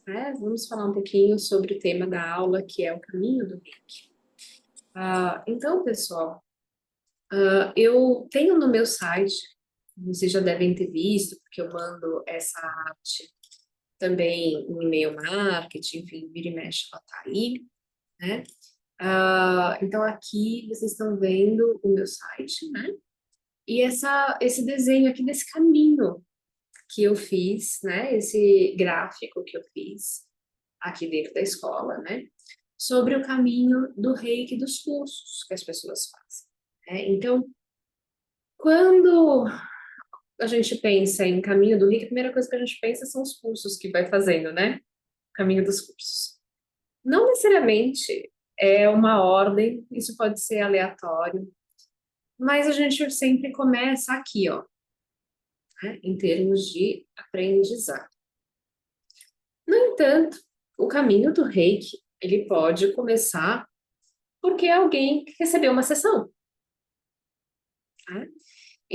né? Vamos falar um pouquinho sobre o tema da aula, que é o caminho do reiki. Então, pessoal, eu tenho no meu site, vocês já devem ter visto, porque eu mando essa arte também em e-mail marketing, enfim, vira e mexe, ela tá aí, né? Então, aqui vocês estão vendo o meu site, né? E esse desenho aqui desse caminho que eu fiz, né? Esse gráfico que eu fiz aqui dentro da escola, né? Sobre o caminho do reiki dos cursos que as pessoas fazem, né? Então, quando a gente pensa em caminho do reiki, a primeira coisa que a gente pensa são os cursos que vai fazendo, né? Caminho dos cursos. Não necessariamente é uma ordem, isso pode ser aleatório, mas a gente sempre começa aqui, ó, né? Em termos de aprendizado. No entanto, o caminho do reiki, ele pode começar porque alguém recebeu uma sessão, né?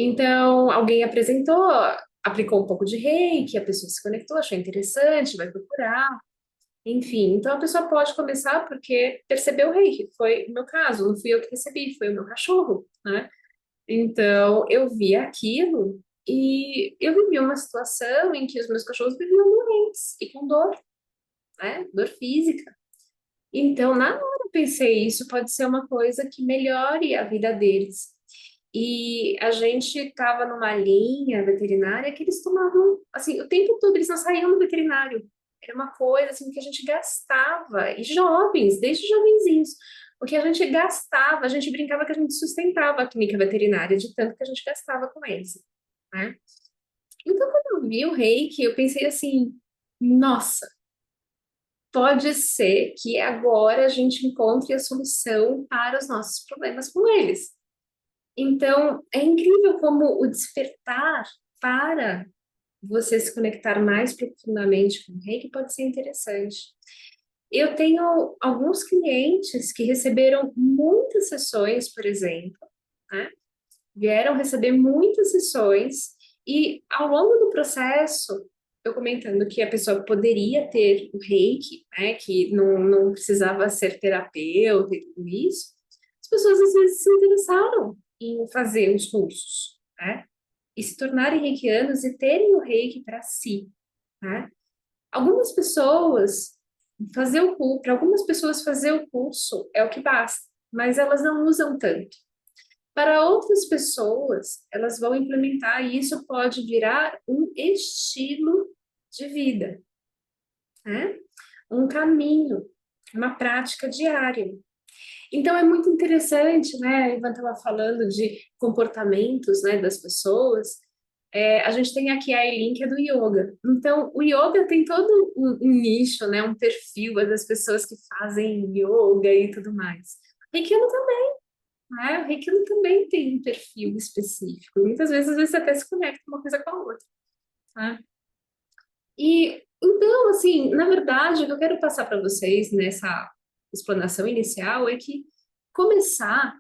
Então, alguém apresentou, aplicou um pouco de reiki, a pessoa se conectou, achou interessante, vai procurar, enfim. Então, a pessoa pode começar porque percebeu o reiki. Foi o meu caso, não fui eu que recebi, foi o meu cachorro, né? Então, eu vi aquilo e eu vivi uma situação em que os meus cachorros viviam doentes e com dor, né? Dor física. Então, na hora eu pensei, isso pode ser uma coisa que melhore a vida deles. E a gente estava numa linha veterinária que eles tomavam, assim, o tempo todo eles não saíam do veterinário. Era uma coisa, assim, que a gente gastava, e jovens, desde jovenzinhos, o que a gente gastava, a gente brincava que a gente sustentava a clínica veterinária, de tanto que a gente gastava com eles, né? Então, quando eu vi o reiki, eu pensei assim, nossa, pode ser que agora a gente encontre a solução para os nossos problemas com eles. Então, é incrível como o despertar para você se conectar mais profundamente com o reiki pode ser interessante. Eu tenho alguns clientes que receberam muitas sessões, por exemplo, né? Vieram receber muitas sessões e ao longo do processo, eu comentando que a pessoa poderia ter o reiki, né? Que não precisava ser terapeuta e tudo isso, as pessoas às vezes se interessaram em fazer os cursos, né? E se tornarem reikianos e terem o reiki para si, né? Algumas pessoas fazer o curso, para algumas pessoas fazer o curso é o que basta, mas elas não usam tanto. Para outras pessoas, elas vão implementar e isso pode virar um estilo de vida, né? Um caminho, uma prática diária. Então é muito interessante, né? A Ivan estava falando de comportamentos, né, das pessoas. A gente tem aqui a Eileen, que é do yoga. Então, o yoga tem todo um nicho, né, um perfil das pessoas que fazem yoga e tudo mais. O Reikino também, né? O Reikino também tem um perfil específico. Muitas vezes, às vezes até se conecta uma coisa com a outra, né? E então, assim, na verdade, o que eu quero passar para vocês nessa explanação inicial é que começar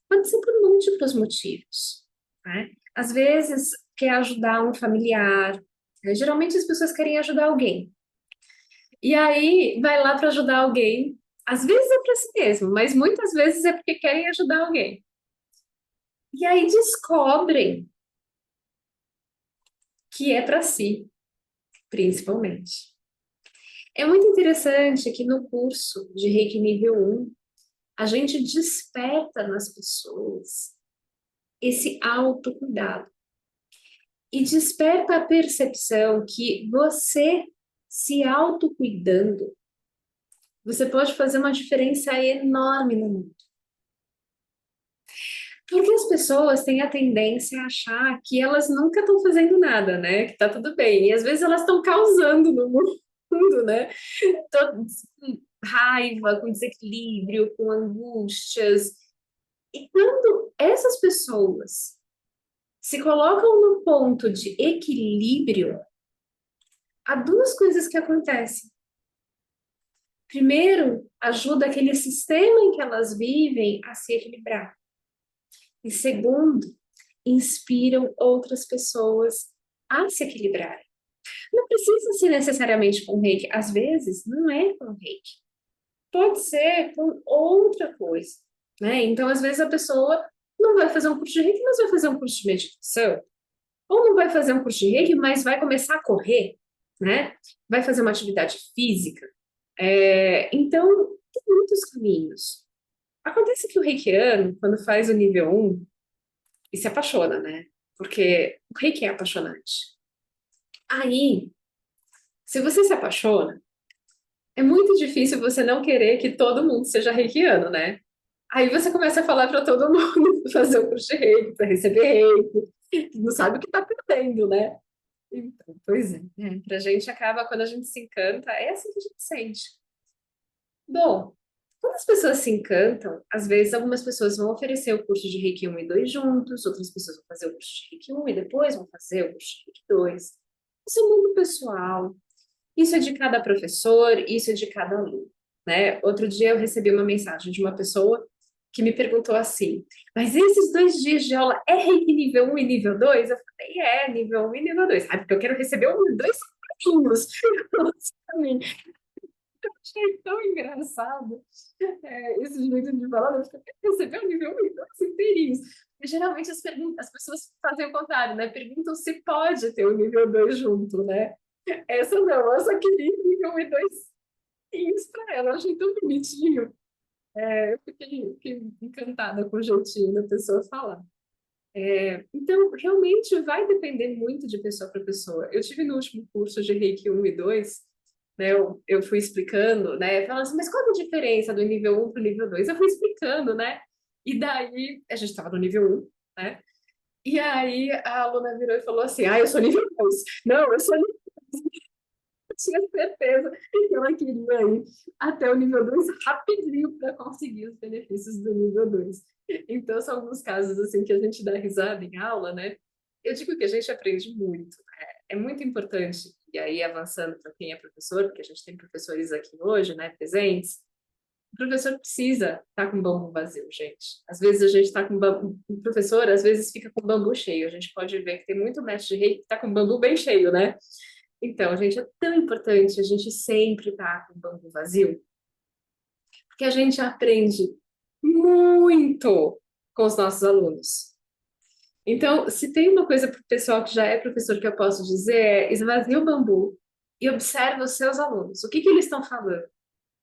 pode ser por múltiplos motivos, né? Às vezes quer ajudar um familiar, né? Geralmente as pessoas querem ajudar alguém. E aí vai lá para ajudar alguém. Às vezes é para si mesmo, mas muitas vezes é porque querem ajudar alguém. E aí descobrem que é para si, principalmente. É muito interessante que no curso de Reiki nível 1, a gente desperta nas pessoas esse autocuidado. E desperta a percepção que você se autocuidando, você pode fazer uma diferença enorme no mundo. Porque as pessoas têm a tendência a achar que elas nunca estão fazendo nada, né? Que tá tudo bem. E às vezes elas estão causando no mundo, né? Com raiva, com desequilíbrio, com angústias. E quando essas pessoas se colocam no ponto de equilíbrio, há duas coisas que acontecem. Primeiro, ajuda aquele sistema em que elas vivem a se equilibrar. E segundo, inspiram outras pessoas a se equilibrarem. Não precisa ser necessariamente com reiki, às vezes não é com reiki, pode ser com outra coisa, né? Então, às vezes a pessoa não vai fazer um curso de reiki, mas vai fazer um curso de meditação, ou não vai fazer um curso de reiki, mas vai começar a correr, né? Vai fazer uma atividade física. Então, tem muitos caminhos. Acontece que o reikiano, quando faz o nível um e se apaixona, né? Porque o reiki é apaixonante. Aí, se você se apaixona, é muito difícil você não querer que todo mundo seja reikiano, né? Aí você começa a falar para todo mundo fazer o curso de reiki, para receber reiki, que não sabe o que está perdendo, né? Então, pois é, pra gente acaba, quando a gente se encanta, é assim que a gente sente. Bom, quando as pessoas se encantam, às vezes algumas pessoas vão oferecer o curso de Reiki 1 e 2 juntos, outras pessoas vão fazer o curso de Reiki 1 e depois vão fazer o curso de Reiki 2. Isso é muito pessoal, isso é de cada professor, isso é de cada aluno, né? Outro dia eu recebi uma mensagem de uma pessoa que me perguntou assim, mas esses 2 dias de aula é Reiki nível 1 e nível 2? Eu falei, nível 1 e nível 2. Ah, porque eu quero receber um e dois pouquinhos. Achei tão engraçado esse jeito de falar, eu quero receber o nível 1 e 2 inteirinhos. E, geralmente as pessoas fazem o contrário, né? Perguntam se pode ter o nível 2 junto, né? Essa não, essa queria o nível 1 e 2 isso pra ela, eu achei tão bonitinho. Eu fiquei encantada com o jeitinho da pessoa falar. Então, realmente vai depender muito de pessoa para pessoa. Eu tive no último curso de Reiki 1 e 2, né, eu fui explicando, né, falando assim, mas qual é a diferença do nível 1 para o nível 2? Eu fui explicando, né, e daí a gente estava no nível 1, né, e aí a aluna virou e falou assim, eu sou nível 2. Não, eu sou nível 2. Eu tinha certeza que ela queria ir até o nível 2 rapidinho para conseguir os benefícios do nível 2. Então, são alguns casos assim que a gente dá risada em aula, né? Eu digo que a gente aprende muito. É muito importante, e aí avançando para quem é professor, porque a gente tem professores aqui hoje, né, presentes, o professor precisa estar com o bambu vazio, gente. Às vezes a gente está com bambu, o professor às vezes fica com o bambu cheio. A gente pode ver que tem muito mestre de rei que está com o bambu bem cheio, né? Então, gente, é tão importante a gente sempre estar com o bambu vazio, porque a gente aprende muito com os nossos alunos. Então, se tem uma coisa para o pessoal que já é professor que eu posso dizer, é esvazie o bambu e observe os seus alunos. O que eles estão falando?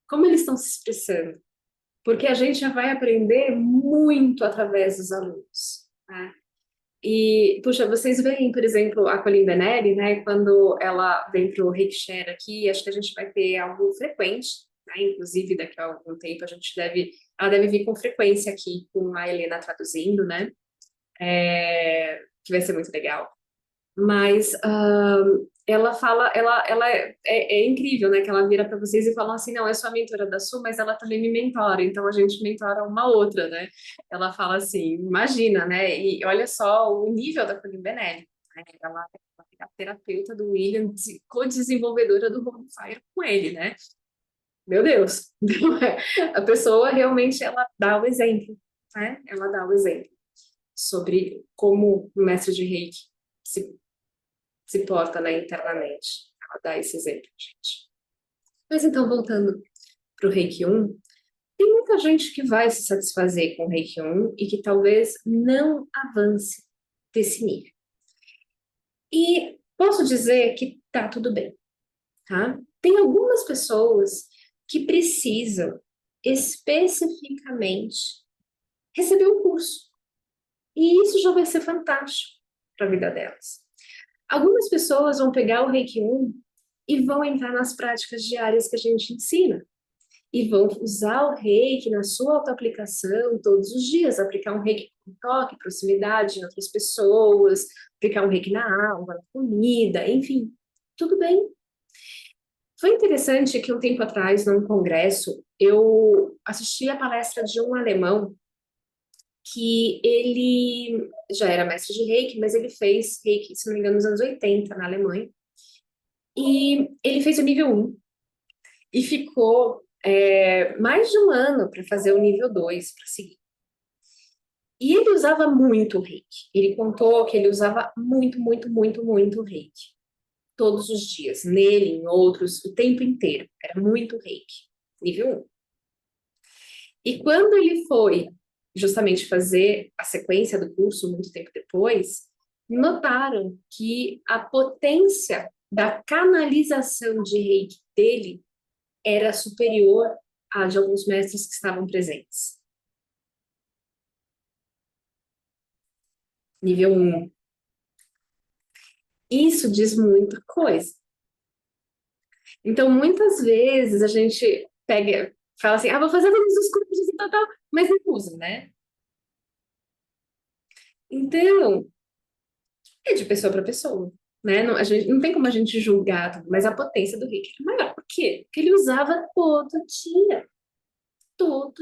Como eles estão se expressando? Porque a gente já vai aprender muito através dos alunos, né? E, puxa, vocês veem, por exemplo, a Colin Benelli, né? Quando ela vem para o Rickshare aqui, acho que a gente vai ter algo frequente, né? Inclusive, daqui a algum tempo, ela deve vir com frequência aqui, com a Helena traduzindo, né? Que vai ser muito legal. Mas ela fala, ela é incrível, né? Que ela vira para vocês e fala assim, não, eu sou a mentora da Su, mas ela também me mentora, então a gente mentora uma outra, né? Ela fala assim, imagina, né? E olha só o nível da Colin Benelli, né? Ela é a terapeuta do William, co-desenvolvedora do Home Fire com ele, né? Meu Deus! A pessoa realmente ela dá o exemplo, né? Ela dá o exemplo sobre como o mestre de Reiki se se porta, né, internamente. Ela dá esse exemplo, gente. Mas então, voltando para o Reiki 1, tem muita gente que vai se satisfazer com o Reiki 1 e que talvez não avance desse nível. E posso dizer que tá tudo bem, tá? Tem algumas pessoas que precisam especificamente receber um curso. E isso já vai ser fantástico para a vida delas. Algumas pessoas vão pegar o Reiki 1 e vão entrar nas práticas diárias que a gente ensina. E vão usar o reiki na sua autoaplicação todos os dias, aplicar um reiki com toque, proximidade em outras pessoas, aplicar um reiki na água, na comida, enfim, tudo bem. Foi interessante que um tempo atrás, num congresso, eu assisti a palestra de um alemão que ele já era mestre de reiki, mas ele fez reiki, se não me engano, nos anos 80 na Alemanha. E ele fez o nível 1 e ficou mais de um ano para fazer o nível 2 para seguir. E ele usava muito o reiki. Ele contou que ele usava muito, muito, muito, muito o reiki. todos os dias, nele, em outros, o tempo inteiro. Era muito reiki, nível 1. E quando ele foi justamente fazer a sequência do curso, muito tempo depois, notaram que a potência da canalização de reiki dele era superior à de alguns mestres que estavam presentes. Nível 1. Isso diz muita coisa. Então, muitas vezes a gente pega, fala assim, vou fazer todos os cursos e tal, mas não usa, né? Então, é de pessoa para pessoa, né? Não, a gente, não tem como a gente julgar tudo, mas a potência do Rick é maior. Por quê? Porque ele usava todo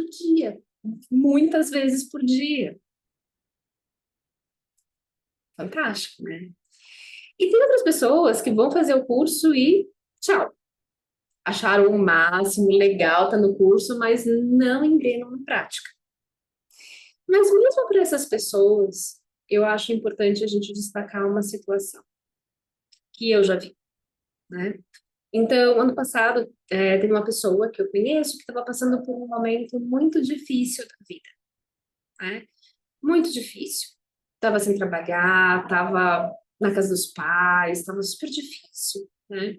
dia, muitas vezes por dia. Fantástico, né? E tem outras pessoas que vão fazer o curso e tchau. Acharam o máximo, legal, tá no curso, mas não engrenam na prática. Mas mesmo para essas pessoas, eu acho importante a gente destacar uma situação que eu já vi, né? Então, ano passado, teve uma pessoa que eu conheço que estava passando por um momento muito difícil da vida, né? Muito difícil. Estava sem trabalhar, estava na casa dos pais, estava super difícil, né?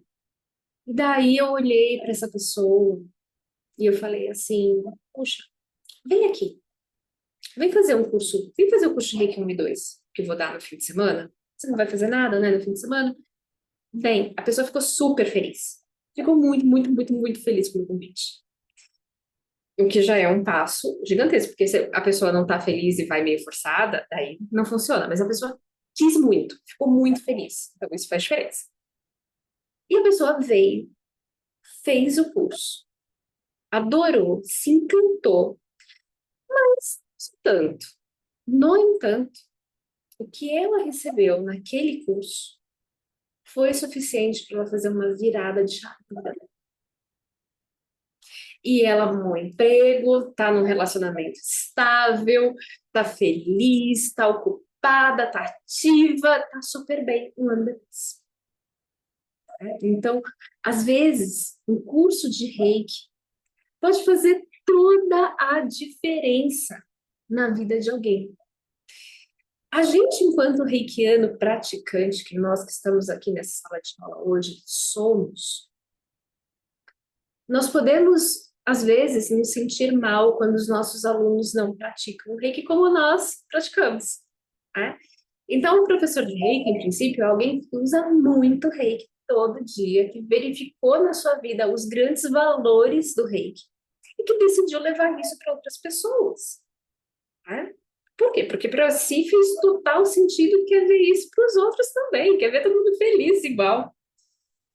E daí eu olhei para essa pessoa e eu falei assim, puxa, vem aqui, vem fazer o curso de Reiki 1 e 2, que eu vou dar no fim de semana. Você não vai fazer nada, né, no fim de semana? Bem, a pessoa ficou super feliz. Ficou muito, muito, muito, muito feliz com o convite. O que já é um passo gigantesco, porque se a pessoa não tá feliz e vai meio forçada, daí não funciona. Mas a pessoa quis muito, ficou muito feliz. Então isso faz diferença. E a pessoa veio, fez o curso, adorou, se encantou, mas tanto. No entanto, o que ela recebeu naquele curso foi suficiente para ela fazer uma virada de chave. E ela arrumou um emprego, tá num relacionamento estável, tá feliz, tá ocupada, tá ativa, tá super bem um ano depois. Então, às vezes, um curso de Reiki pode fazer toda a diferença na vida de alguém. A gente, enquanto reikiano praticante, que nós que estamos aqui nessa sala de aula hoje somos, nós podemos, às vezes, nos sentir mal quando os nossos alunos não praticam o reiki como nós praticamos, né? Então, o professor de reiki, em princípio, é alguém que usa muito reiki todo dia, que verificou na sua vida os grandes valores do reiki e que decidiu levar isso para outras pessoas, né? Por quê? Porque para si fez total sentido, quer ver isso para os outros também, quer ver todo mundo feliz igual.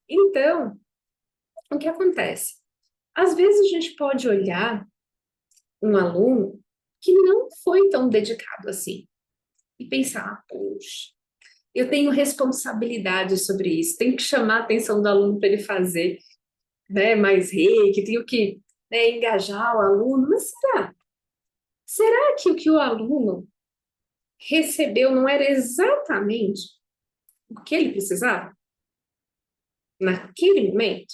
Então, o que acontece? Às vezes a gente pode olhar um aluno que não foi tão dedicado assim e pensar, poxa, eu tenho responsabilidade sobre isso, tenho que chamar a atenção do aluno para ele fazer, né, mais reiki, tenho que, né, engajar o aluno, mas será? Será que o que o aluno recebeu não era exatamente o que ele precisava naquele momento?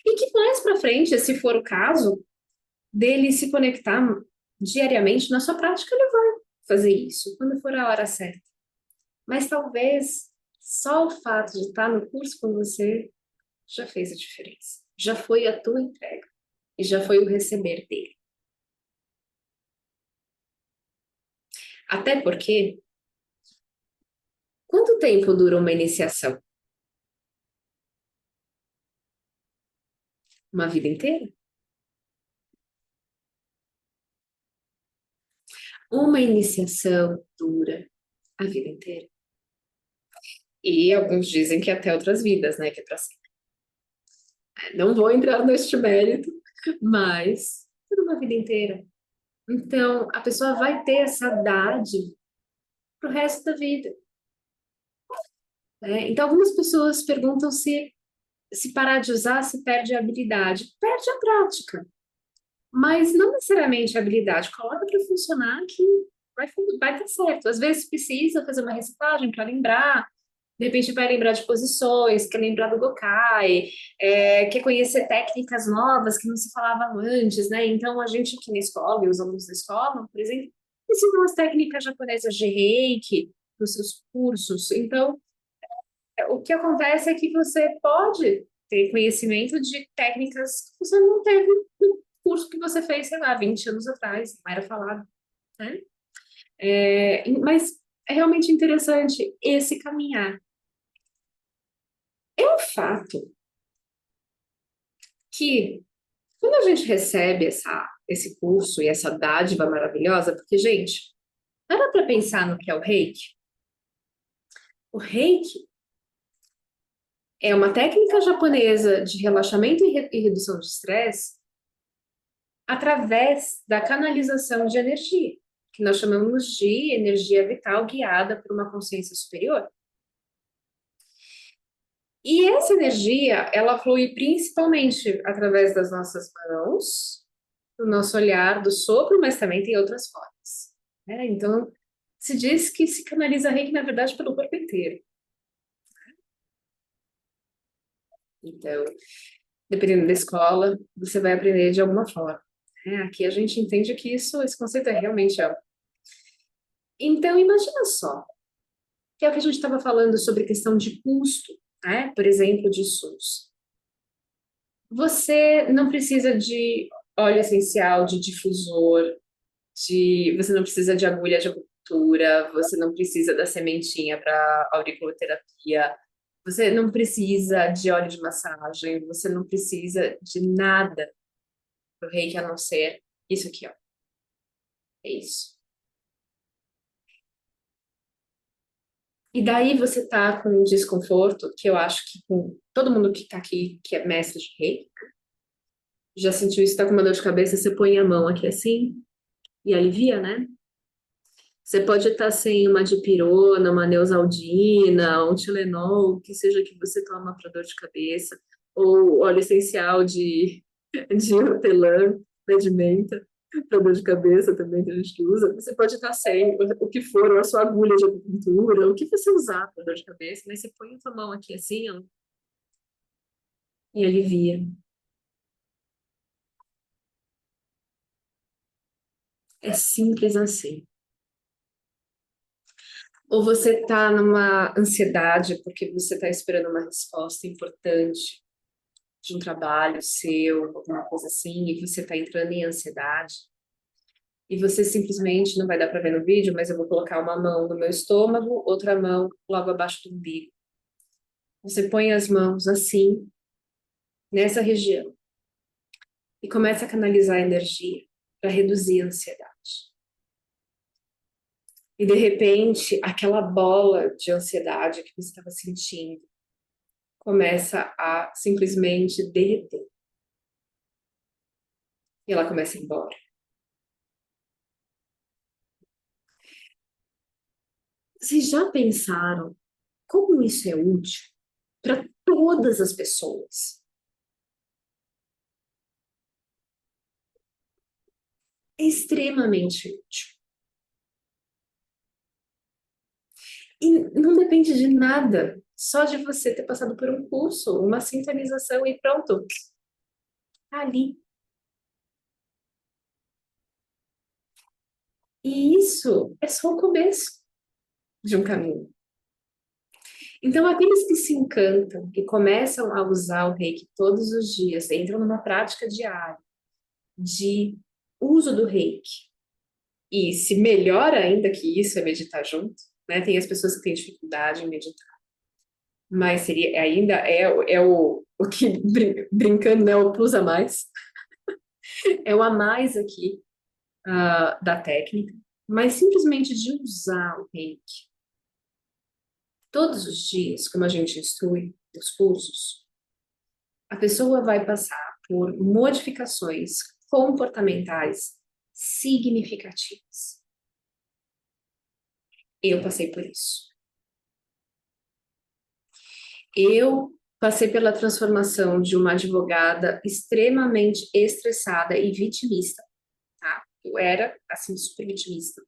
E que mais para frente, se for o caso, dele se conectar diariamente na sua prática, ele vai fazer isso quando for a hora certa. Mas talvez só o fato de estar no curso com você já fez a diferença. Já foi a tua entrega e já foi o receber dele. Até porque, quanto tempo dura uma iniciação? Uma vida inteira? Uma iniciação dura a vida inteira. E alguns dizem que até outras vidas, né? Que é para sempre. Não vou entrar neste mérito, mas por uma vida inteira. Então, a pessoa vai ter essa dádiva pro resto da vida, né? Então, algumas pessoas perguntam se parar de usar, se perde a habilidade. Perde a prática, mas não necessariamente a habilidade. Coloca para funcionar que vai dar certo. Às vezes precisa fazer uma reciclagem para lembrar, De repente vai lembrar de posições, quer lembrar do Gokai, quer conhecer técnicas novas que não se falavam antes, né? Então, a gente aqui na escola, e os alunos da escola, por exemplo, ensinam as técnicas japonesas de Reiki nos seus cursos. Então, o que acontece é que você pode ter conhecimento de técnicas que você não teve no curso que você fez, sei lá, 20 anos atrás, não era falado, né? Mas é realmente interessante esse caminhar. É um fato que quando a gente recebe esse curso e essa dádiva maravilhosa, porque, gente, para para pensar no que é o reiki. O reiki é uma técnica japonesa de relaxamento e redução de estresse através da canalização de energia, que nós chamamos de energia vital guiada por uma consciência superior. E essa energia, ela flui principalmente através das nossas mãos, do nosso olhar, do sopro, mas também tem outras formas, né? Então, se diz que se canaliza reiki, na verdade, pelo corpo inteiro. Então, dependendo da escola, você vai aprender de alguma forma. Aqui a gente entende que esse conceito é realmente amplo. Então, imagina só, que é o que a gente estava falando sobre questão de custo, né? Por exemplo, de SUS. Você não precisa de óleo essencial, de difusor, você não precisa de agulha de acupuntura, você não precisa da sementinha para auriculoterapia, você não precisa de óleo de massagem, você não precisa de nada pro reiki a não ser isso aqui, ó. É isso. E daí você tá com um desconforto, que eu acho que com todo mundo que tá aqui, que é mestre de reiki, já sentiu isso, tá com uma dor de cabeça, você põe a mão aqui assim e alivia, né? Você pode estar sem uma dipirona, uma Neosaldina, um Tilenol, o que seja que você toma para dor de cabeça, ou óleo essencial de hortelã, né, de menta, para dor de cabeça também tem gente que usa. Você pode estar sem o que for, ou a sua agulha de acupuntura, o que você usar para dor de cabeça, mas você põe a sua mão aqui assim, ó, e alivia. É simples assim. Ou você está numa ansiedade porque você está esperando uma resposta importante de um trabalho seu, alguma coisa assim, e você está entrando em ansiedade, e você simplesmente, não vai dar para ver no vídeo, mas eu vou colocar uma mão no meu estômago, outra mão logo abaixo do umbigo. Você põe as mãos assim, nessa região, e começa a canalizar a energia para reduzir a ansiedade. E de repente, aquela bola de ansiedade que você estava sentindo começa a simplesmente derreter. E ela começa a ir embora. Vocês já pensaram como isso é útil para todas as pessoas? É extremamente útil. E não depende de nada, só de você ter passado por um curso, uma sintonização e pronto, tá ali. E isso é só o começo de um caminho. Então, aqueles que se encantam, que começam a usar o reiki todos os dias, entram numa prática diária de uso do reiki, e se melhor ainda que isso é meditar junto, né? Tem as pessoas que têm dificuldade em meditar, mas seria ainda o que brincando, né? O plus a mais, é o a mais aqui da técnica, mas simplesmente de usar o reiki todos os dias, como a gente instrui nos cursos, a pessoa vai passar por modificações comportamentais significativas. Eu passei por isso. Eu passei pela transformação de uma advogada extremamente estressada e vitimista, tá? Eu era, assim, super vitimista.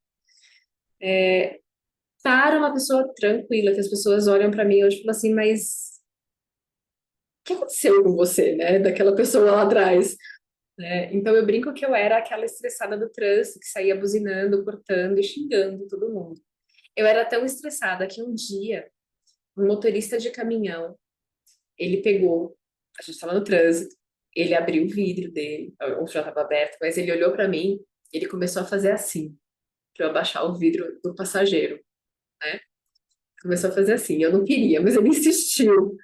para uma pessoa tranquila, que as pessoas olham para mim hoje e falam assim, mas o que aconteceu com você, né? Daquela pessoa lá atrás, né? Então eu brinco que eu era aquela estressada do trânsito, que saía buzinando, cortando e xingando todo mundo. Eu era tão estressada que um dia, um motorista de caminhão, ele pegou, a gente estava no trânsito, ele abriu o vidro dele, ou já estava aberto, mas ele olhou para mim, ele começou a fazer assim, para eu abaixar o vidro do passageiro, né? Começou a fazer assim, eu não queria, mas ele insistiu.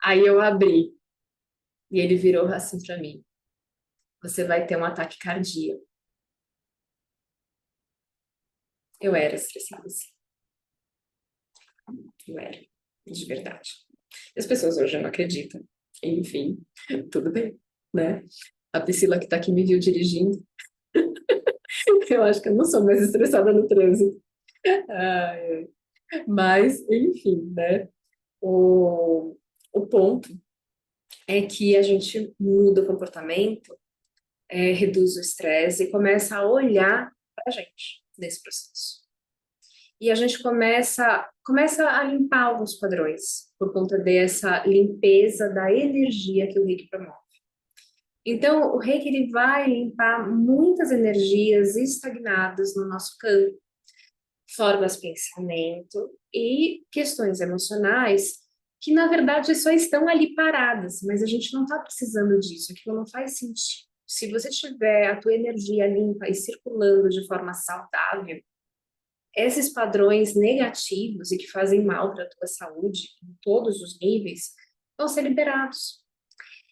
Aí eu abri e ele virou assim para mim: você vai ter um ataque cardíaco. Eu era estressada, assim. Eu era, de verdade. E as pessoas hoje não acreditam. Enfim, tudo bem, né? A Priscila que tá aqui me viu dirigindo. Eu acho que eu não sou mais estressada no trânsito. Ai, ai. Mas, enfim, né? O, o ponto é que a gente muda o comportamento, reduz o estresse e começa a olhar para a gente nesse processo. E a gente começa a limpar alguns padrões por conta dessa limpeza da energia que o Reiki promove. Então, o Reiki ele vai limpar muitas energias estagnadas no nosso campo, formas de pensamento e questões emocionais que, na verdade, só estão ali paradas, mas a gente não está precisando disso, aquilo não faz sentido. Se você tiver a tua energia limpa e circulando de forma saudável, esses padrões negativos e que fazem mal para a tua saúde, em todos os níveis, vão ser liberados.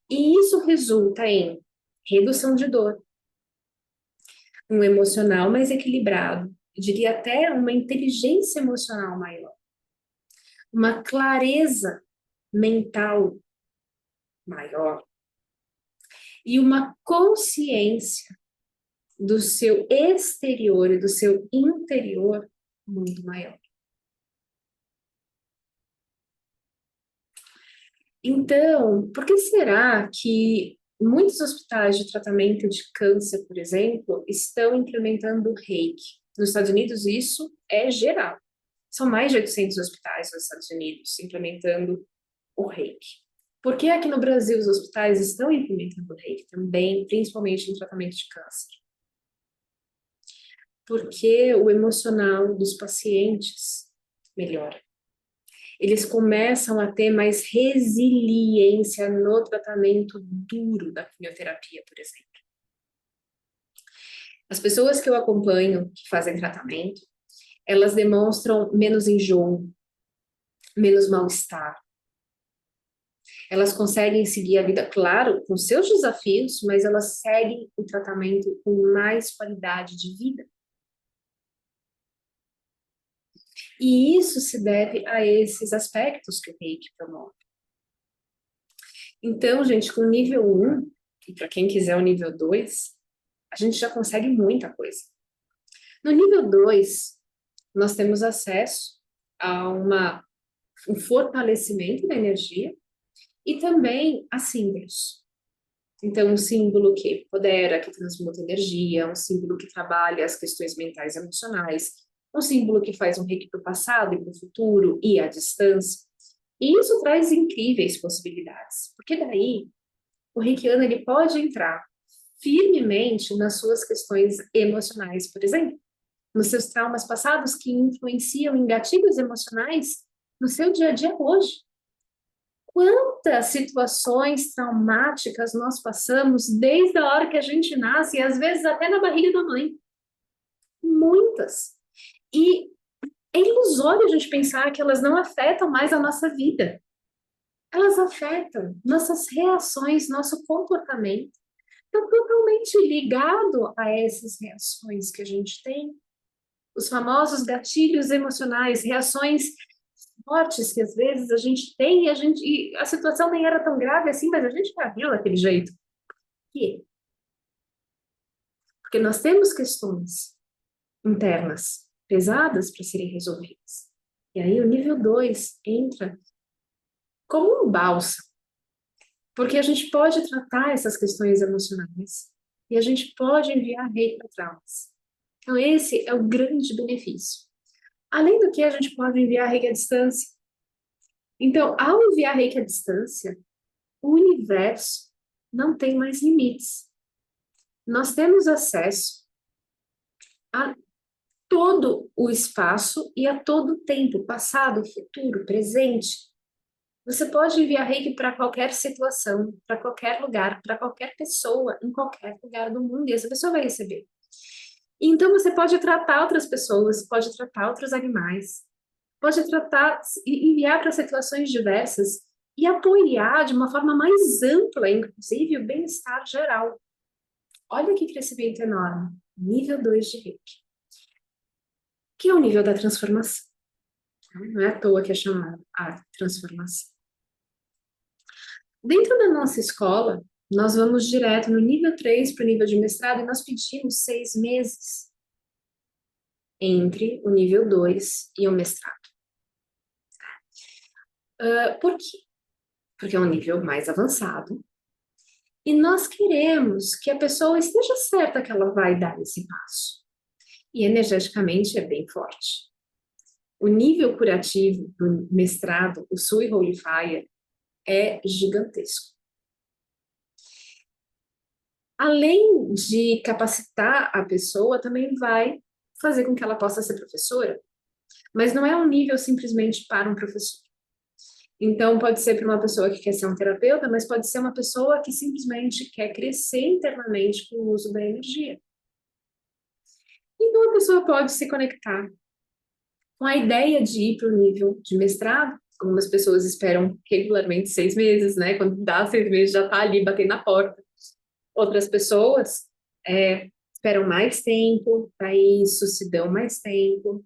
E isso resulta em redução de dor, um emocional mais equilibrado, eu diria até uma inteligência emocional maior, uma clareza mental maior e uma consciência do seu exterior e do seu interior muito maior. Então, por que será que muitos hospitais de tratamento de câncer, por exemplo, estão implementando o Reiki? Nos Estados Unidos, isso é geral. São mais de 800 hospitais nos Estados Unidos implementando o Reiki. Por que aqui no Brasil os hospitais estão implementando o Reiki também, principalmente no tratamento de câncer? Porque o emocional dos pacientes melhora. Eles começam a ter mais resiliência no tratamento duro da quimioterapia, por exemplo. As pessoas que eu acompanho, que fazem tratamento, elas demonstram menos enjoo, menos mal-estar. Elas conseguem seguir a vida, claro, com seus desafios, mas elas seguem o tratamento com mais qualidade de vida. E isso se deve a esses aspectos que o Reiki promove. Então, gente, com o nível 1, e para quem quiser o nível 2, a gente já consegue muita coisa. No nível 2, nós temos acesso a um fortalecimento da energia e também a símbolos. Então, um símbolo que empodera, que transmuta energia, um símbolo que trabalha as questões mentais e emocionais, um símbolo que faz um reiki para o passado e para o futuro e à distância. E isso traz incríveis possibilidades, porque daí o reikiano ele pode entrar firmemente nas suas questões emocionais, por exemplo, nos seus traumas passados que influenciam em gatilhos emocionais no seu dia a dia hoje. Quantas situações traumáticas nós passamos desde a hora que a gente nasce, e às vezes até na barriga da mãe? Muitas. E é ilusório a gente pensar que elas não afetam mais a nossa vida. Elas afetam nossas reações, nosso comportamento. Está totalmente ligado a essas reações que a gente tem. Os famosos gatilhos emocionais, reações fortes que às vezes a gente tem e a situação nem era tão grave assim, mas a gente reagiu daquele jeito. Por quê? Porque nós temos questões internas pesadas para serem resolvidas. E aí o nível 2 entra como um bálsamo, porque a gente pode tratar essas questões emocionais e a gente pode enviar rei para traumas. Então esse é o grande benefício. Além do que, a gente pode enviar reiki à distância. Então, ao enviar reiki à distância, o universo não tem mais limites. Nós temos acesso a todo o espaço e a todo o tempo, passado, futuro, presente. Você pode enviar reiki para qualquer situação, para qualquer lugar, para qualquer pessoa, em qualquer lugar do mundo, e essa pessoa vai receber. Então, você pode tratar outras pessoas, pode tratar outros animais, pode tratar e enviar para situações diversas e apoiar de uma forma mais ampla, inclusive, o bem-estar geral. Olha que crescimento enorme. Nível 2 de Reiki, que é o nível da transformação. Não é à toa que é chamado a transformação. Dentro da nossa escola, nós vamos direto no nível 3 para o nível de mestrado e nós pedimos 6 meses entre o nível 2 e o mestrado. Por quê? Porque é um nível mais avançado e nós queremos que a pessoa esteja certa que ela vai dar esse passo. E energeticamente é bem forte. O nível curativo do mestrado, o Sui Holy Fire, é gigantesco. Além de capacitar a pessoa, também vai fazer com que ela possa ser professora. Mas não é um nível simplesmente para um professor. Então, pode ser para uma pessoa que quer ser um terapeuta, mas pode ser uma pessoa que simplesmente quer crescer internamente com o uso da energia. Então, a pessoa pode se conectar com a ideia de ir para o nível de mestrado. Algumas pessoas esperam regularmente 6 meses, né? Quando dá 6 meses, já está ali batendo na porta. Outras pessoas esperam mais tempo para isso, se dão mais tempo.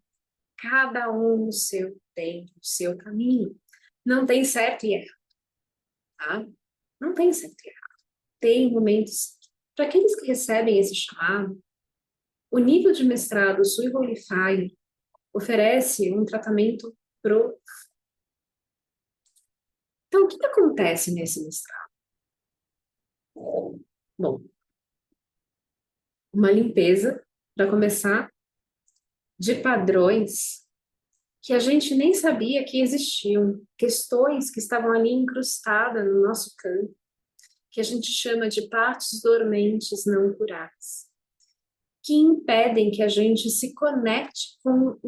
Cada um no seu tempo, no seu caminho. Não tem certo e errado, tá? Não tem certo e errado. Tem momentos. Para aqueles que recebem esse chamado, o nível de mestrado Sui Holy Fire oferece um tratamento pro. Então, o que acontece nesse mestrado? Bom, uma limpeza, para começar, de padrões que a gente nem sabia que existiam, questões que estavam ali incrustadas no nosso campo, que a gente chama de partes dormentes não curadas, que impedem que a gente se conecte com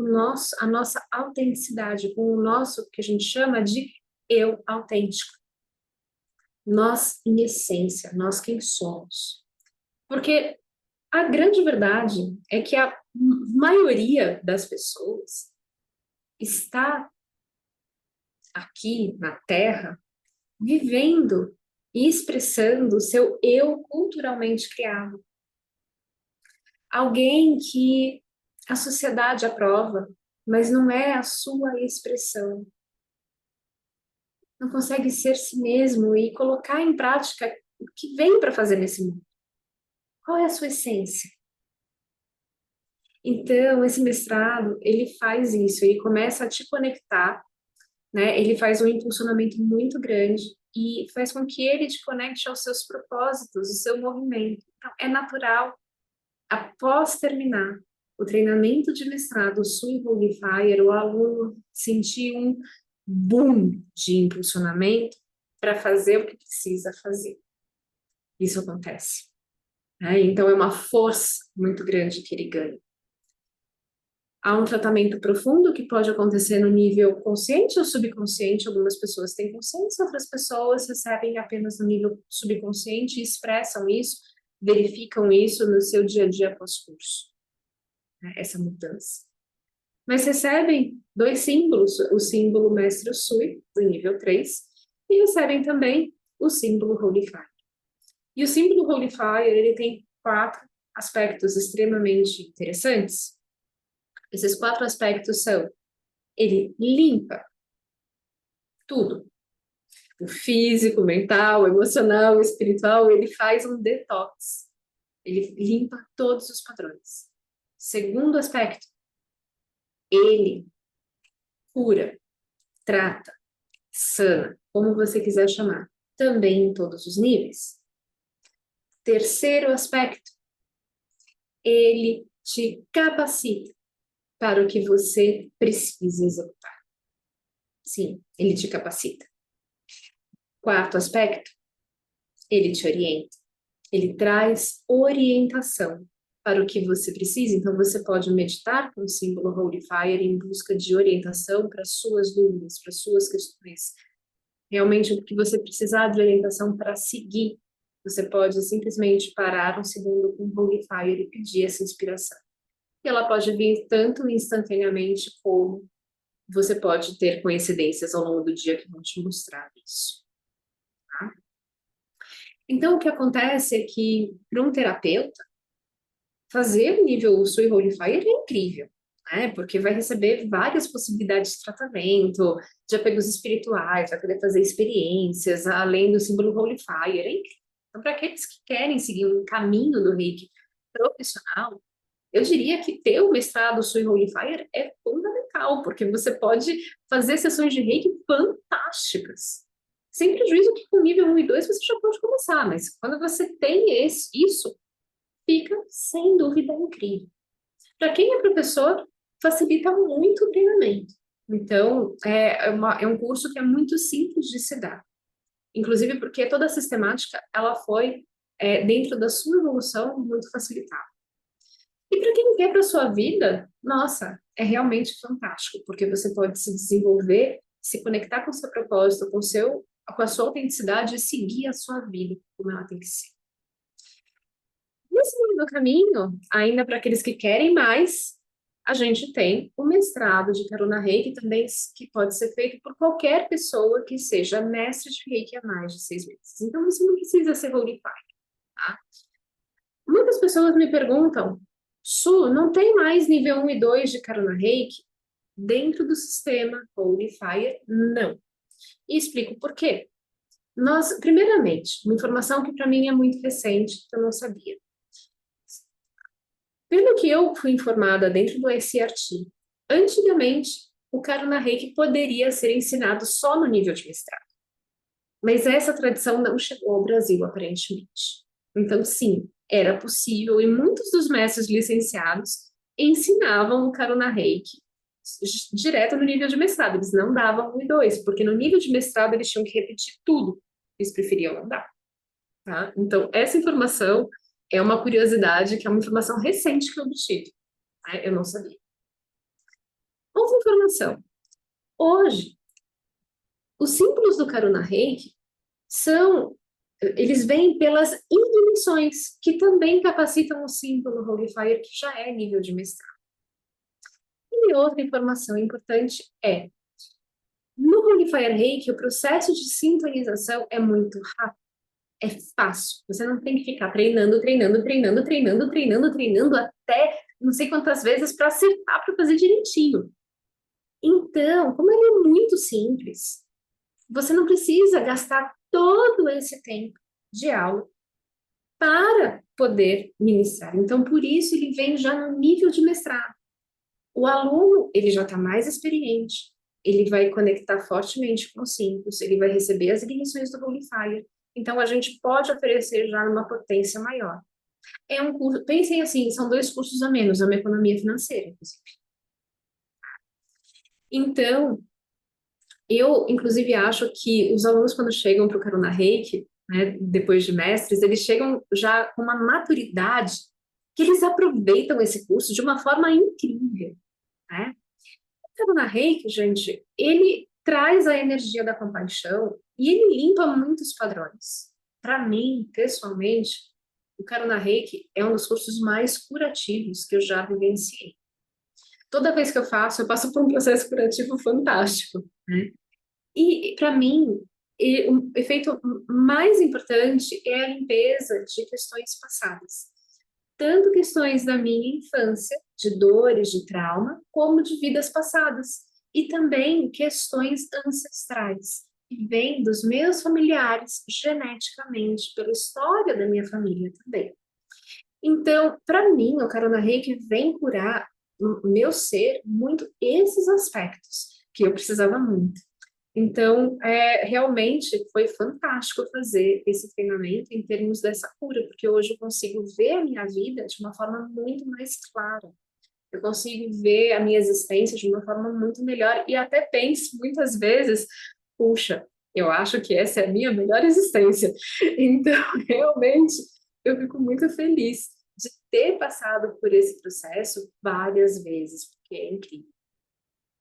a nossa autenticidade, com o nosso, que a gente chama de eu autêntico. Nós, em essência, nós quem somos. Porque a grande verdade é que a maioria das pessoas está aqui na Terra vivendo e expressando o seu eu culturalmente criado. Alguém que a sociedade aprova, mas não é a sua expressão. Não consegue ser si mesmo e colocar em prática o que vem para fazer nesse mundo. Qual é a sua essência? Então, esse mestrado, ele faz isso, ele começa a te conectar, né? Ele faz um impulsionamento muito grande e faz com que ele te conecte aos seus propósitos, ao seu movimento. Então, é natural, após terminar o treinamento de mestrado Sui Holy Fire, o aluno sentir um boom de impulsionamento para fazer o que precisa fazer. Isso acontece, né? Então, é uma força muito grande que ele ganha. Há um tratamento profundo que pode acontecer no nível consciente ou subconsciente. Algumas pessoas têm consciência, outras pessoas recebem apenas no nível subconsciente e expressam isso, verificam isso no seu dia a dia pós-curso, né? Essa mudança. Mas recebem 2 símbolos, o símbolo Mestre Sui, do nível 3, e recebem também o símbolo Holy Fire. E o símbolo Holy Fire, ele tem 4 aspectos extremamente interessantes. Esses 4 aspectos são: ele limpa tudo. O físico, o mental, o emocional, o espiritual, ele faz um detox. Ele limpa todos os padrões. Segundo aspecto, ele cura, trata, sana, como você quiser chamar, também em todos os níveis. Terceiro aspecto, ele te capacita para o que você precisa executar. Sim, ele te capacita. Quarto aspecto, ele te orienta. Ele traz orientação para o que você precisa. Então, você pode meditar com o símbolo Holy Fire em busca de orientação para suas dúvidas, para suas questões. Realmente, o que você precisar de orientação para seguir, você pode simplesmente parar um segundo com o Holy Fire e pedir essa inspiração. E ela pode vir tanto instantaneamente como você pode ter coincidências ao longo do dia que vão te mostrar isso. Tá? Então, o que acontece é que, para um terapeuta, fazer o nível Sui Holy Fire é incrível, né? Porque vai receber várias possibilidades de tratamento, de apegos espirituais, vai poder fazer experiências, além do símbolo Holy Fire, é incrível. Então, para aqueles que querem seguir um caminho do Reiki profissional, eu diria que ter o mestrado Sui Holy Fire é fundamental, porque você pode fazer sessões de Reiki fantásticas. Sem prejuízo que com nível 1 e 2 você já pode começar, mas quando você tem isso, fica sem dúvida incrível. Para quem é professor, facilita muito o treinamento. Então, é um curso que é muito simples de se dar. Inclusive porque toda a sistemática, ela foi, dentro da sua evolução, muito facilitada. E para quem quer para a sua vida, nossa, é realmente fantástico, porque você pode se desenvolver, se conectar com o seu propósito, com a sua autenticidade e seguir a sua vida como ela tem que ser. Nesse meio do caminho, ainda para aqueles que querem mais, a gente tem o mestrado de Karuna Reiki também, que pode ser feito por qualquer pessoa que seja mestre de Reiki há mais de 6 meses. Então, você não precisa ser Holy Fire, tá? Muitas pessoas me perguntam, Su, não tem mais nível 1 e 2 de Karuna Reiki dentro do sistema Holy Fire? Não. E explico por quê. Primeiramente, uma informação que para mim é muito recente, que eu não sabia. Pelo que eu fui informada dentro do SRT, antigamente o Karuna Reiki poderia ser ensinado só no nível de mestrado. Mas essa tradição não chegou ao Brasil, aparentemente. Então, sim, era possível e muitos dos mestres licenciados ensinavam o Karuna Reiki direto no nível de mestrado. Eles não davam 1 e 2, porque no nível de mestrado eles tinham que repetir tudo. Eles preferiam não dar. Tá? Então, essa informação é uma curiosidade, que é uma informação recente que eu obtive. Tá? Eu não sabia. Outra informação. Hoje, os símbolos do Karuna Reiki eles vêm pelas ignições, que também capacitam o símbolo Holy Fire, que já é nível de mestrado. E outra informação importante é, no Holy Fire Reiki, o processo de sintonização é muito rápido. É fácil. Você não tem que ficar treinando até não sei quantas vezes para acertar, para fazer direitinho. Então, como ele é muito simples, você não precisa gastar todo esse tempo de aula para poder ministrar. Então, por isso, ele vem já no nível de mestrado. O aluno, ele já está mais experiente, ele vai conectar fortemente com os símbolos, ele vai receber as ignições do Holy Fire. Então, a gente pode oferecer já uma potência maior. É um curso, pensem assim, são 2 cursos a menos, é uma economia financeira, inclusive. Então, eu, inclusive, acho que os alunos, quando chegam para o Karuna Reiki, né, depois de mestres, eles chegam já com uma maturidade que eles aproveitam esse curso de uma forma incrível, né? O Karuna Reiki, gente, ele traz a energia da compaixão e ele limpa muitos padrões. Para mim, pessoalmente, o Karuna Reiki é um dos cursos mais curativos que eu já vivenciei. Toda vez que eu passo por um processo curativo fantástico, né? E, para mim, o efeito mais importante é a limpeza de questões passadas. Tanto questões da minha infância, de dores, de trauma, como de vidas passadas. E também questões ancestrais, que vêm dos meus familiares geneticamente, pela história da minha família também. Então, para mim, o Karuna Reiki vem curar o meu ser muito esses aspectos que eu precisava muito. Então, realmente foi fantástico fazer esse treinamento em termos dessa cura, porque hoje eu consigo ver a minha vida de uma forma muito mais clara. Eu consigo ver a minha existência de uma forma muito melhor e até penso muitas vezes, puxa, eu acho que essa é a minha melhor existência. Então, realmente, eu fico muito feliz de ter passado por esse processo várias vezes, porque é incrível.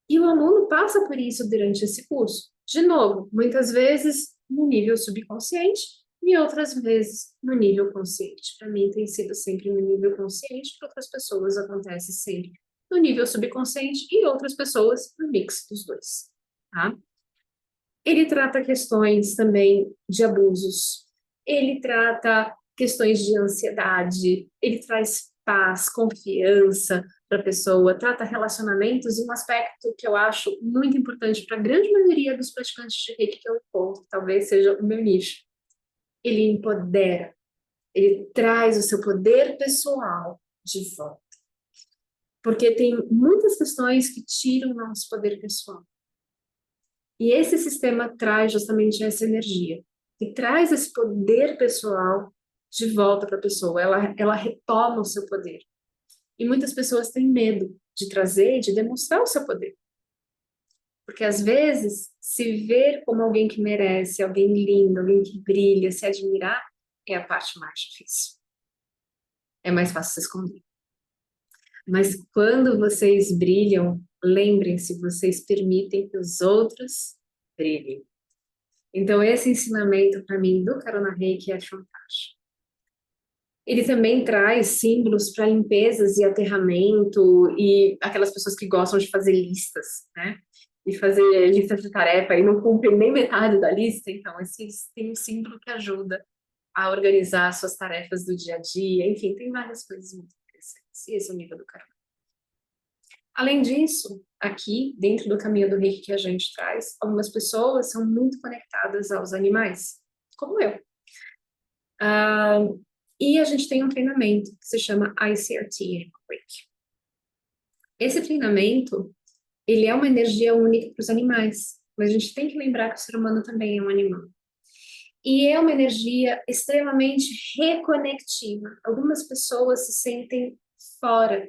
E o aluno passa por isso durante esse curso. De novo, muitas vezes no nível subconsciente e outras vezes no nível consciente. Para mim tem sido sempre no nível consciente, para outras pessoas acontece sempre no nível subconsciente e outras pessoas no mix dos dois, tá? Ele trata questões também de abusos, ele trata questões de ansiedade, ele traz paz, confiança para a pessoa, trata relacionamentos e um aspecto que eu acho muito importante para a grande maioria dos praticantes de Reiki que eu encontro, talvez seja o meu nicho. Ele empodera, ele traz o seu poder pessoal de volta. Porque tem muitas questões que tiram o nosso poder pessoal. E esse sistema traz justamente essa energia, e traz esse poder pessoal de volta para a pessoa, ela retoma o seu poder. E muitas pessoas têm medo de trazer, de demonstrar o seu poder. Porque às vezes, se ver como alguém que merece, alguém lindo, alguém que brilha, se admirar, é a parte mais difícil. É mais fácil se esconder. Mas quando vocês brilham, lembrem-se, vocês permitem que os outros brilhem. Então, esse ensinamento para mim do Karuna Reiki é fantástico. Ele também traz símbolos para limpezas e aterramento e aquelas pessoas que gostam de fazer listas, né? E fazer listas de tarefa e não cumprem nem metade da lista. Então, esse tem um símbolo que ajuda a organizar suas tarefas do dia a dia. Enfim, tem várias coisas muito interessantes. E esse é o nível do Karuna. Além disso, aqui, dentro do caminho do Reiki que a gente traz, algumas pessoas são muito conectadas aos animais, como eu. E a gente tem um treinamento que se chama ICRT Animal Reiki. Esse treinamento, ele é uma energia única para os animais, mas a gente tem que lembrar que o ser humano também é um animal. E é uma energia extremamente reconectiva. Algumas pessoas se sentem fora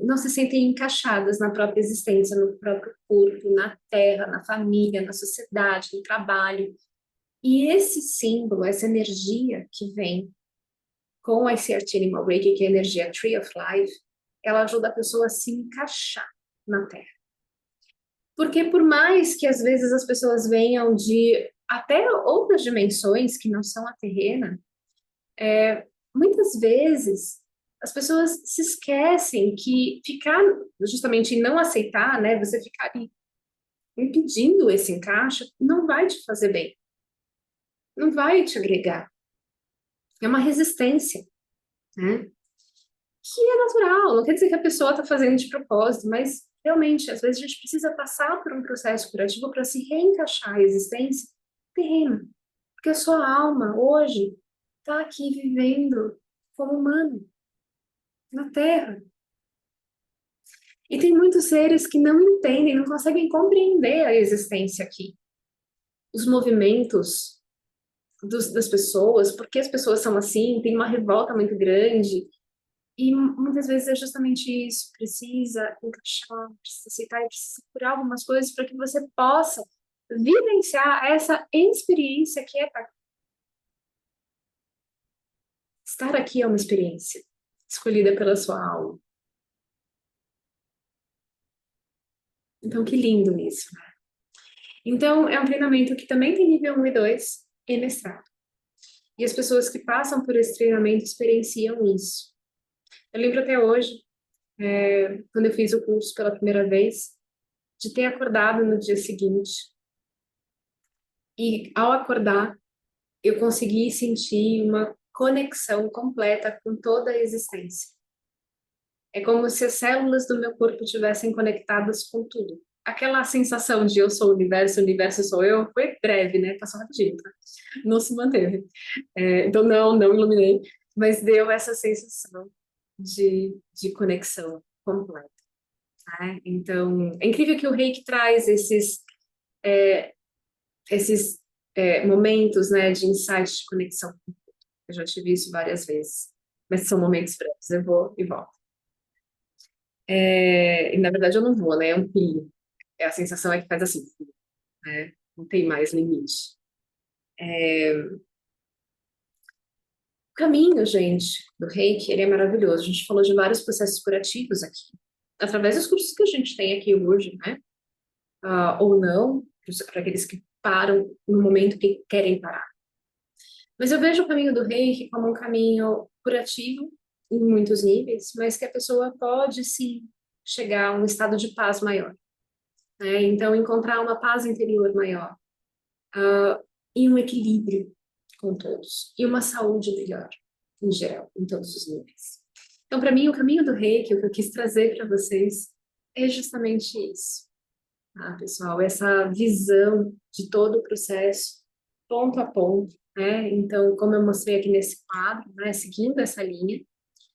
não se sentem encaixadas na própria existência, no próprio corpo, na terra, na família, na sociedade, no trabalho. E esse símbolo, essa energia que vem com a ICRT Animal Reiki, que é a energia Tree of Life, ela ajuda a pessoa a se encaixar na terra. Porque por mais que às vezes as pessoas venham de até outras dimensões que não são a terrena, muitas vezes as pessoas se esquecem que ficar justamente em não aceitar, né, você ficar impedindo esse encaixe, não vai te fazer bem, não vai te agregar. É uma resistência, né? Que é natural, não quer dizer que a pessoa está fazendo de propósito, mas realmente, às vezes a gente precisa passar por um processo curativo para se reencaixar a existência terrena. Porque a sua alma, hoje, está aqui vivendo como humano, na Terra. E tem muitos seres que não entendem, não conseguem compreender a existência aqui. Os movimentos das pessoas, por que as pessoas são assim, tem uma revolta muito grande. E muitas vezes é justamente isso, precisa encaixar, precisa aceitar e precisa curar algumas coisas para que você possa vivenciar essa experiência que é estar aqui é uma experiência escolhida pela sua alma. Então, que lindo isso, né? Então, é um treinamento que também tem nível 1 e 2 e mestrado. E as pessoas que passam por esse treinamento experienciam isso. Eu lembro até hoje, quando eu fiz o curso pela primeira vez, de ter acordado no dia seguinte. E ao acordar, eu consegui sentir uma conexão completa com toda a existência. É como se as células do meu corpo estivessem conectadas com tudo. Aquela sensação de eu sou o universo sou eu, foi breve, né? Passou rapidinho, tá? Não se manteve. Então, não iluminei, mas deu essa sensação de conexão completa. Né? Então, é incrível que o Reiki traz esses momentos, né, de insight, de conexão. Eu já tive isso várias vezes, mas são momentos breves, eu vou e volto. E na verdade eu não vou, né? É um pulinho. A sensação é que faz assim, né? Não tem mais limite. O caminho, gente, do Reiki, ele é maravilhoso. A gente falou de vários processos curativos aqui, através dos cursos que a gente tem aqui hoje, né? Ou não, para aqueles que param no momento que querem parar. Mas eu vejo o caminho do Reiki como um caminho curativo em muitos níveis, mas que a pessoa pode sim chegar a um estado de paz maior, né? Então, encontrar uma paz interior maior, e um equilíbrio com todos, e uma saúde melhor, em geral, em todos os níveis. Então, para mim, o caminho do Reiki, o que eu quis trazer para vocês, é justamente isso, tá, pessoal? Essa visão de todo o processo, ponto a ponto, né? Então, como eu mostrei aqui nesse quadro, né, seguindo essa linha,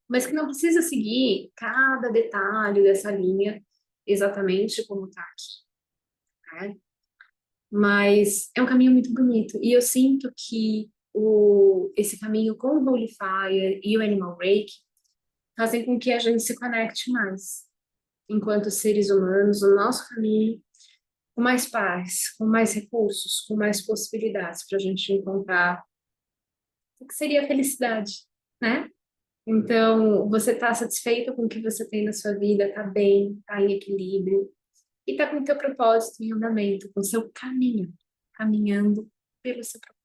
mas que não precisa seguir cada detalhe dessa linha exatamente como está aqui, né? Mas é um caminho muito bonito. E eu sinto que esse caminho com o Holy Fire e o Animal Reiki fazem com que a gente se conecte mais, enquanto seres humanos, no nosso caminho, com mais paz, com mais recursos, com mais possibilidades para a gente encontrar o que seria a felicidade, né? Então, você está satisfeito com o que você tem na sua vida, está bem, está em equilíbrio, e está com o teu propósito em andamento, com o seu caminho, caminhando pelo seu propósito.